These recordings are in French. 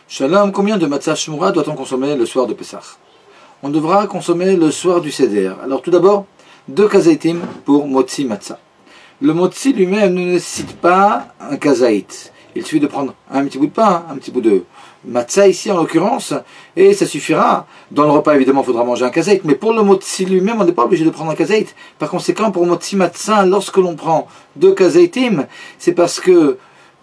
Shalom, combien de matzah shmura doit-on consommer le soir de Pessah? On devra consommer le soir du Seder. Alors tout d'abord, 2 kazaitim pour motzi matzah. Le motzi lui-même ne nécessite pas un kazaït. Il suffit de prendre un petit bout de pain, un petit bout de matzah ici en l'occurrence, et ça suffira. Dans le repas évidemment il faudra manger un kazaït, mais pour le motzi lui-même on n'est pas obligé de prendre un kazaït. Par conséquent pour motzi matzah, lorsque l'on prend 2 kazaitim, c'est parce que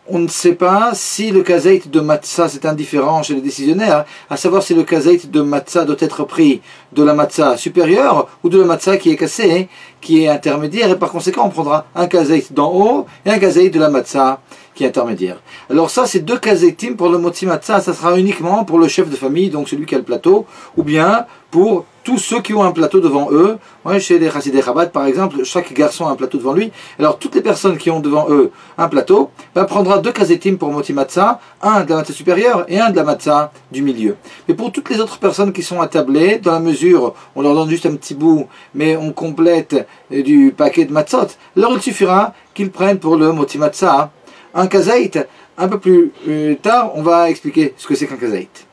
on ne sait pas si le kazaït de matzah, c'est indifférent chez les décisionnaires, à savoir si le kazaït de matzah doit être pris de la matzah supérieure ou de la matzah qui est cassée, qui est intermédiaire, et par conséquent on prendra un kazaït d'en haut et un kazaït de la matzah qui est intermédiaire. Alors ça, c'est 2 kazaïtim pour le motzi matzah, ça sera uniquement pour le chef de famille, donc celui qui a le plateau, ou bien pour tous ceux qui ont un plateau devant eux. Ouais, chez les Chassidei Chabad par exemple, chaque garçon a un plateau devant lui. Alors toutes les personnes qui ont devant eux un plateau, prendra 2 kazaitim pour motzi matzah, un de la matzah supérieure et un de la matzah du milieu. Mais pour toutes les autres personnes qui sont attablées, dans la mesure, on leur donne juste un petit bout, mais on complète du paquet de matzot, alors il suffira qu'ils prennent pour le motzi matzah un kazaït. Un peu plus tard, on va expliquer ce que c'est qu'un kazaït.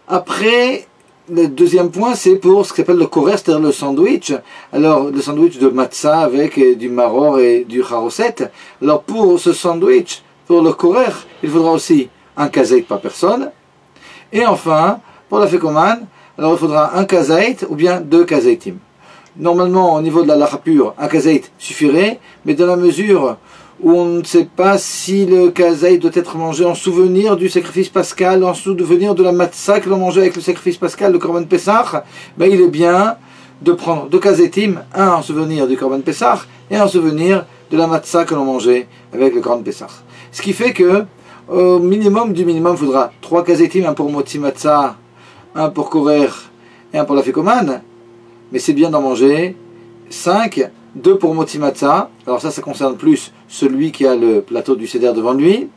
Après, le deuxième point, c'est pour ce qu'on appelle le korer, c'est-à-dire le sandwich. Alors, le sandwich de matzah avec du maror et du charoset. Alors, pour ce sandwich, pour le korer, il faudra aussi un kazaït par personne. Et enfin, pour la fécoman, alors il faudra un kazaït ou bien 2 kazaïtim. Normalement, au niveau de la lacha pure, un kazaït suffirait, mais dans la mesure où on ne sait pas si le kazaït doit être mangé en souvenir du sacrifice pascal, en souvenir de la matzah que l'on mangeait avec le sacrifice pascal, le korban Pessah, il est bien de prendre 2 kazaitim, un en souvenir du korban Pessah et un en souvenir de la matzah que l'on mangeait avec le korban Pessah. Ce qui fait que, au minimum du minimum, il faudra 3 kazaitim, un pour motzi matzah, un pour korer et un pour la fécoman, mais c'est bien d'en manger 5, 2 pour motzi matzah, alors ça concerne plus celui qui a le plateau du Seder devant lui,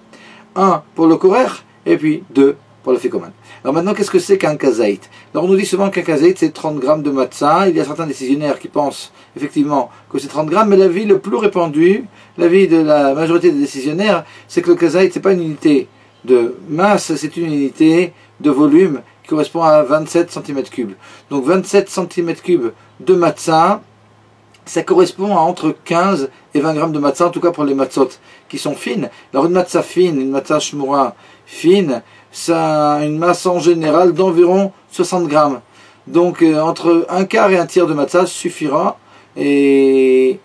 1 pour le korer, et puis 2 pour le fécoman. Alors maintenant, qu'est-ce que c'est qu'un kazaït? Alors on nous dit souvent qu'un kazaït c'est 30 grammes de matzah. Il y a certains décisionnaires qui pensent effectivement que c'est 30 grammes, mais l'avis le plus répandu, l'avis de la majorité des décisionnaires, c'est que le kazaït c'est pas une unité de masse, c'est une unité de volume qui correspond à 27 cm3. Donc 27 cm3 de matzah, ça correspond à entre 15 et 20 grammes de matzah, en tout cas pour les matzot qui sont fines. Alors une matzah fine, une matzah shmura fine, ça a une masse en général d'environ 60 grammes. Donc entre un quart et un tiers de matzah suffira. Et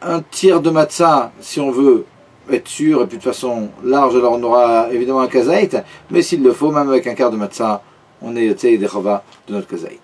un tiers de matzah, si on veut être sûr, et puis de façon large, alors on aura évidemment un kazaït. Mais s'il le faut, même avec un quart de matzah, on est des chava de notre kazaït.